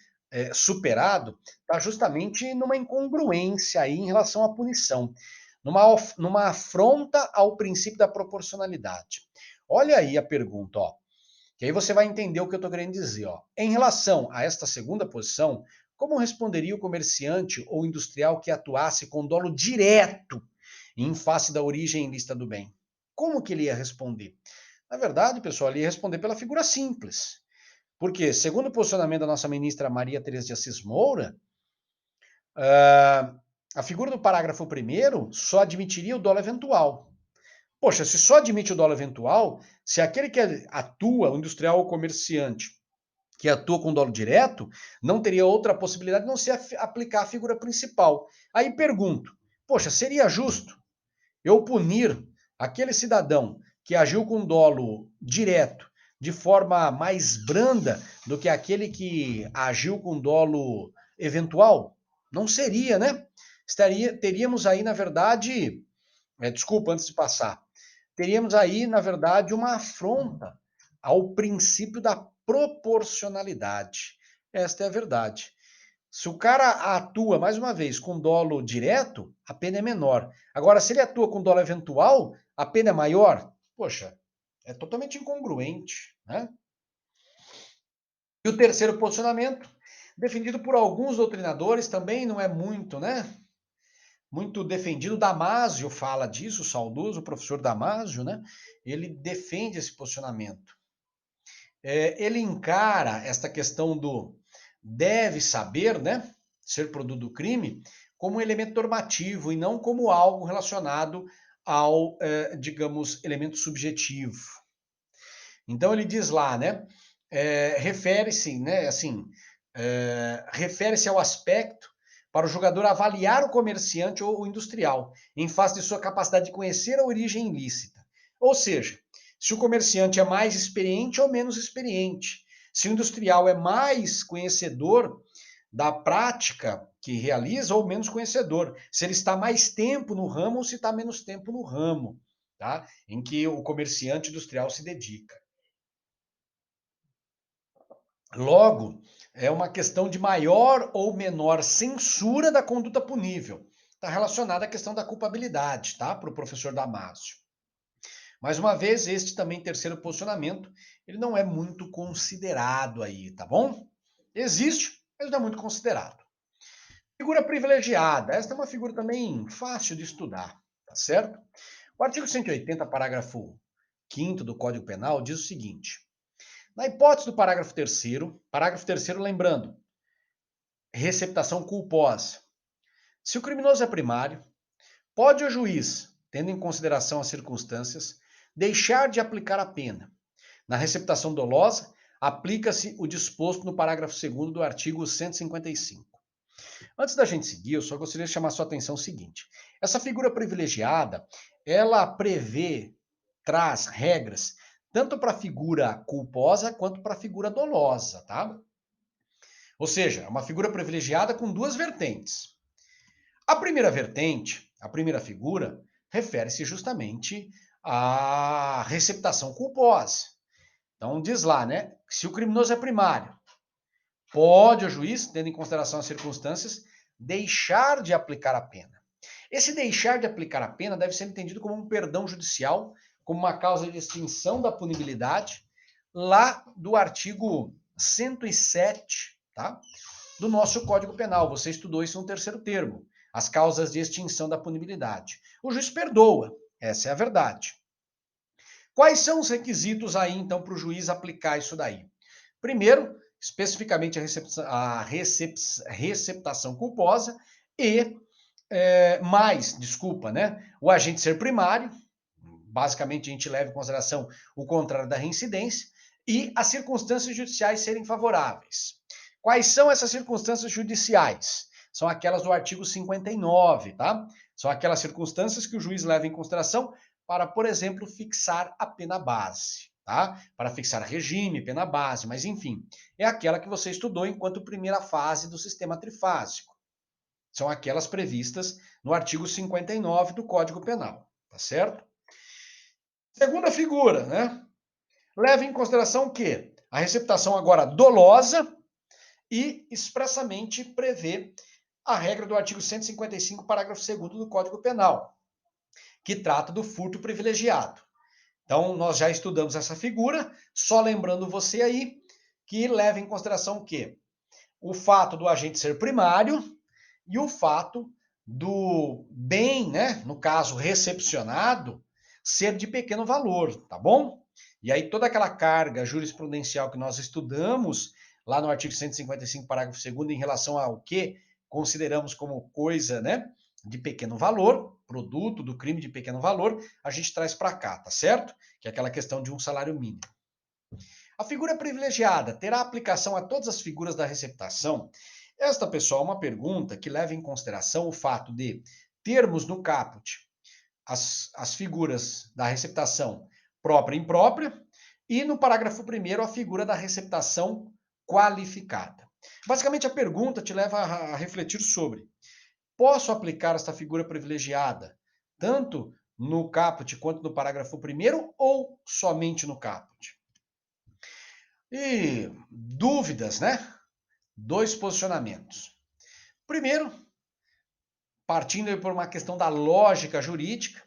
superado, está justamente numa incongruência aí em relação à punição, numa afronta ao princípio da proporcionalidade. Olha aí a pergunta, ó, que aí você vai entender o que eu estou querendo dizer, ó. Em relação a esta segunda posição, como responderia o comerciante ou industrial que atuasse com dolo direto em face da origem ilícita do bem? Como que ele ia responder? Na verdade, pessoal, ele ia responder pela figura simples. Porque, segundo o posicionamento da nossa ministra Maria Tereza de Assis Moura, a figura do parágrafo 1º só admitiria o dolo eventual. Poxa, se só admite o dolo eventual, se aquele que atua, o industrial ou comerciante, que atua com dolo direto, não teria outra possibilidade de não se aplicar a figura principal. Aí pergunto, poxa, seria justo eu punir aquele cidadão que agiu com dolo direto de forma mais branda do que aquele que agiu com dolo eventual? Não seria, né? Teríamos aí, na verdade, desculpa, antes de passar, teríamos aí, na verdade, uma afronta ao princípio da proporcionalidade. Esta é a verdade. Se o cara atua, mais uma vez, com dolo direto, a pena é menor. Agora, se ele atua com dolo eventual, a pena é maior? Poxa, é totalmente incongruente, né? E o terceiro posicionamento, defendido por alguns doutrinadores, também não é muito, né? Muito defendido. Damásio fala disso, o saudoso professor Damásio, né? Ele defende esse posicionamento. Ele encara esta questão do deve saber, né, ser produto do crime, como um elemento normativo e não como algo relacionado ao, digamos, elemento subjetivo. Então ele diz lá, né, refere-se, né, assim, refere-se ao aspecto para o jogador avaliar o comerciante ou o industrial, em face de sua capacidade de conhecer a origem ilícita. Ou seja, se o comerciante é mais experiente ou menos experiente, se o industrial é mais conhecedor da prática que realiza ou menos conhecedor. Se ele está mais tempo no ramo ou se está menos tempo no ramo, tá? Em que o comerciante industrial se dedica. Logo, é uma questão de maior ou menor censura da conduta punível. Está relacionada à questão da culpabilidade, tá? Para o professor Damásio. Mais uma vez, este também terceiro posicionamento, ele não é muito considerado aí, tá bom? Existe, mas não é muito considerado. Figura privilegiada. Esta é uma figura também fácil de estudar, tá certo? O artigo 180, parágrafo 5º do Código Penal diz o seguinte: na hipótese do parágrafo 3º, lembrando, receptação culposa. Se o criminoso é primário, pode o juiz, tendo em consideração as circunstâncias, deixar de aplicar a pena. Na receptação dolosa, aplica-se o disposto no parágrafo 2º do artigo 155. Antes da gente seguir, eu só gostaria de chamar a sua atenção o seguinte: essa figura privilegiada, ela prevê, traz regras tanto para a figura culposa quanto para a figura dolosa, tá? Ou seja, é uma figura privilegiada com duas vertentes. A primeira vertente, a primeira figura, refere-se justamente à receptação culposa. Então diz lá, né? Se o criminoso é primário, pode o juiz, tendo em consideração as circunstâncias, deixar de aplicar a pena. Esse deixar de aplicar a pena deve ser entendido como um perdão judicial, como uma causa de extinção da punibilidade, lá do artigo 107, tá? Do nosso Código Penal. Você estudou isso no terceiro termo, as causas de extinção da punibilidade. O juiz perdoa, essa é a verdade. Quais são os requisitos aí, então, para o juiz aplicar isso daí? Primeiro, especificamente a receptação culposa e o agente ser primário, basicamente a gente leva em consideração o contrário da reincidência, e as circunstâncias judiciais serem favoráveis. Quais são essas circunstâncias judiciais? São aquelas do artigo 59, tá? São aquelas circunstâncias que o juiz leva em consideração para, por exemplo, fixar a pena base, tá? Para fixar regime, pena base, mas enfim, é aquela que você estudou enquanto primeira fase do sistema trifásico. São aquelas previstas no artigo 59 do Código Penal, tá certo? Segunda figura, né? Leva em consideração o quê? A receptação agora dolosa e expressamente prevê a regra do artigo 155, parágrafo 2º do Código Penal, que trata do furto privilegiado. Então, nós já estudamos essa figura, só lembrando você aí que leva em consideração o quê? O fato do agente ser primário e o fato do bem, né, no caso recepcionado, ser de pequeno valor, tá bom? E aí toda aquela carga jurisprudencial que nós estudamos lá no artigo 155, parágrafo 2º, em relação ao que consideramos como coisa, né, de pequeno valor, produto do crime de pequeno valor, a gente traz para cá, tá certo? Que é aquela questão de um salário mínimo. A figura privilegiada terá aplicação a todas as figuras da receptação? Esta, pessoal, é uma pergunta que leva em consideração o fato de termos no caput as figuras da receptação própria e imprópria e no parágrafo 1º a figura da receptação qualificada. Basicamente, a pergunta te leva a refletir sobre: posso aplicar esta figura privilegiada tanto no caput quanto no parágrafo 1º ou somente no caput? E dúvidas, né? Dois posicionamentos. Primeiro, partindo por uma questão da lógica jurídica,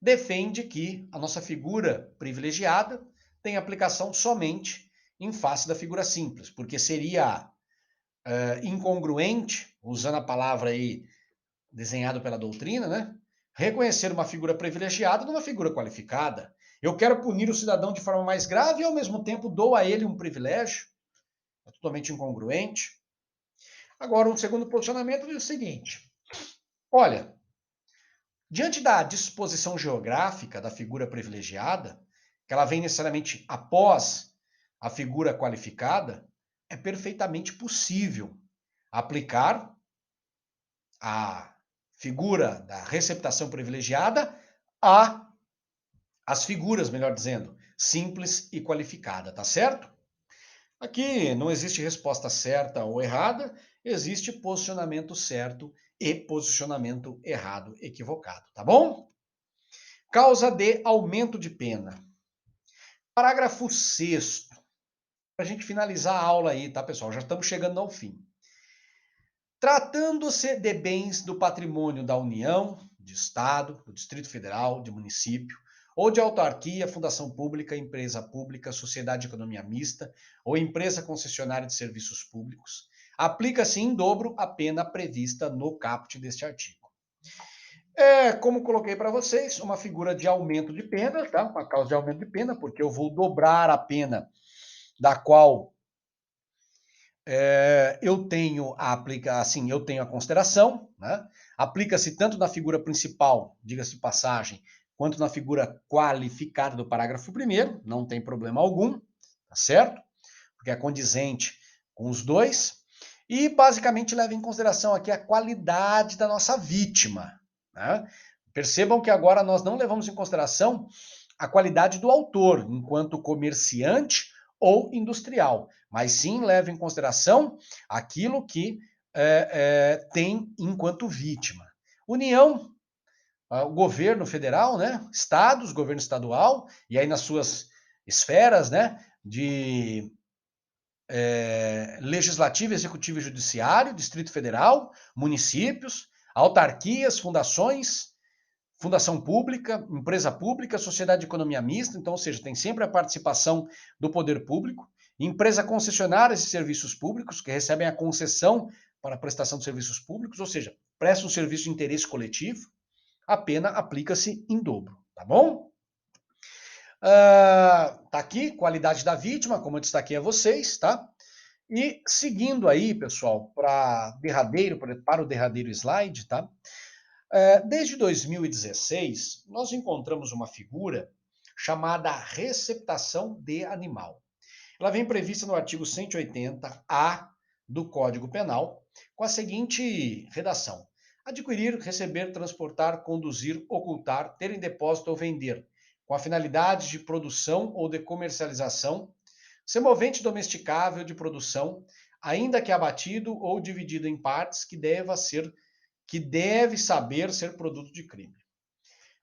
defende que a nossa figura privilegiada tem aplicação somente em face da figura simples, porque seria incongruente, usando a palavra aí desenhado pela doutrina, né? Reconhecer uma figura privilegiada numa figura qualificada. Eu quero punir o cidadão de forma mais grave e, ao mesmo tempo, dou a ele um privilégio. É totalmente incongruente. Agora, um segundo posicionamento é o seguinte: olha, diante da disposição geográfica da figura privilegiada, que ela vem necessariamente após a figura qualificada, é perfeitamente possível aplicar a figura da receptação privilegiada às figuras, melhor dizendo, simples e qualificada, tá certo? Aqui não existe resposta certa ou errada, existe posicionamento certo e posicionamento errado, equivocado, tá bom? Causa de aumento de pena. Parágrafo 6º. Para a gente finalizar a aula aí, tá, pessoal? Já estamos chegando ao fim. Tratando-se de bens do patrimônio da União, de Estado, do Distrito Federal, de município, ou de autarquia, fundação pública, empresa pública, sociedade de economia mista ou empresa concessionária de serviços públicos, aplica-se em dobro a pena prevista no caput deste artigo. Como coloquei para vocês, uma figura de aumento de pena, tá? Uma causa de aumento de pena, porque eu vou dobrar a pena da qual eu tenho eu tenho a consideração, né? Aplica-se tanto na figura principal, diga-se de passagem, quanto na figura qualificada do parágrafo 1º, não tem problema algum, tá certo? Porque é condizente com os dois, e basicamente leva em consideração aqui a qualidade da nossa vítima, né? Percebam que agora nós não levamos em consideração a qualidade do autor, enquanto comerciante ou industrial, mas sim leva em consideração aquilo que tem enquanto vítima. União, o governo federal, né? Estados, governo estadual, e aí nas suas esferas, né? De legislativo, executivo e judiciário, Distrito Federal, municípios, autarquias, fundações, fundação pública, empresa pública, sociedade de economia mista, então, ou seja, tem sempre a participação do poder público, empresa concessionária de serviços públicos, que recebem a concessão para a prestação de serviços públicos, ou seja, prestam um serviço de interesse coletivo, a pena aplica-se em dobro, tá bom? Tá aqui, qualidade da vítima, como eu destaquei a vocês, tá? E seguindo aí, pessoal, para o derradeiro slide, tá? Desde 2016, nós encontramos uma figura chamada receptação de animal. Ela vem prevista no artigo 180-A do Código Penal, com a seguinte redação: adquirir, receber, transportar, conduzir, ocultar, ter em depósito ou vender, com a finalidade de produção ou de comercialização, semovente domesticável de produção, ainda que abatido ou dividido em partes, que deve saber ser produto de crime.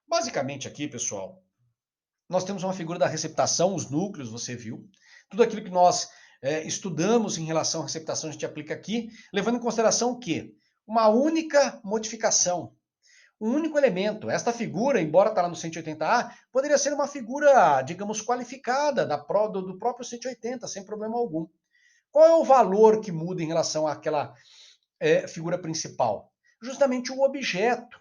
Basicamente aqui, pessoal, nós temos uma figura da receptação, os núcleos, você viu. Tudo aquilo que nós estudamos em relação à receptação a gente aplica aqui, levando em consideração o quê? Uma única modificação, um único elemento. Esta figura, embora está lá no 180A, poderia ser uma figura, digamos, qualificada do próprio 180, sem problema algum. Qual é o valor que muda em relação àquela figura principal? Justamente o objeto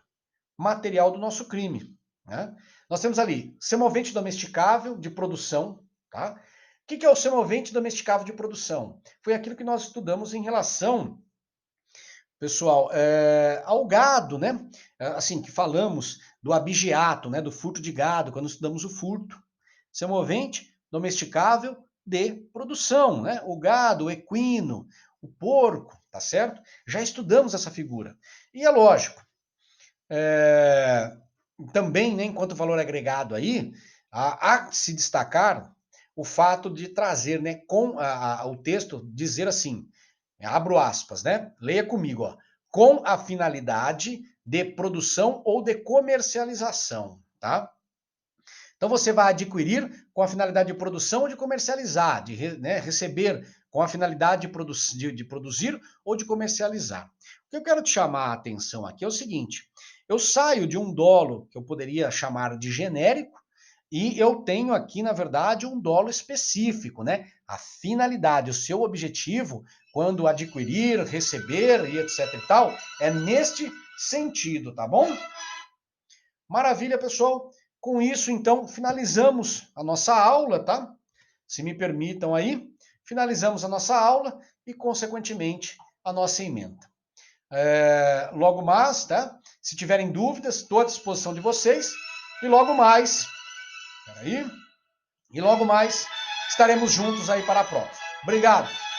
material do nosso crime, né? Nós temos ali semovente domesticável de produção, tá? O que é o semovente domesticável de produção? Foi aquilo que nós estudamos em relação, pessoal, ao gado, né? Assim, que falamos do abigeato, né? Do furto de gado, quando estudamos o furto. Semovente domesticável de produção, né? O gado, o equino, o porco, tá certo? Já estudamos essa figura. E é lógico, também, né, enquanto valor agregado aí, há que se destacar o fato de trazer, né, com o texto, dizer assim, abro aspas, né, leia comigo, ó, com a finalidade de produção ou de comercialização, tá? Então você vai adquirir com a finalidade de produção ou de comercializar, né, receber com a finalidade de produzir ou de comercializar. O que eu quero te chamar a atenção aqui é o seguinte: eu saio de um dolo que eu poderia chamar de genérico e eu tenho aqui, na verdade, um dolo específico, né? A finalidade, o seu objetivo, quando adquirir, receber e etc e tal, é neste sentido, tá bom? Maravilha, pessoal. Com isso, então, finalizamos a nossa aula, tá? Se me permitam aí, finalizamos a nossa aula e, consequentemente, a nossa ementa. Logo mais, tá? Se tiverem dúvidas, estou à disposição de vocês. E logo mais, peraí, e logo mais estaremos juntos aí para a prova. Obrigado.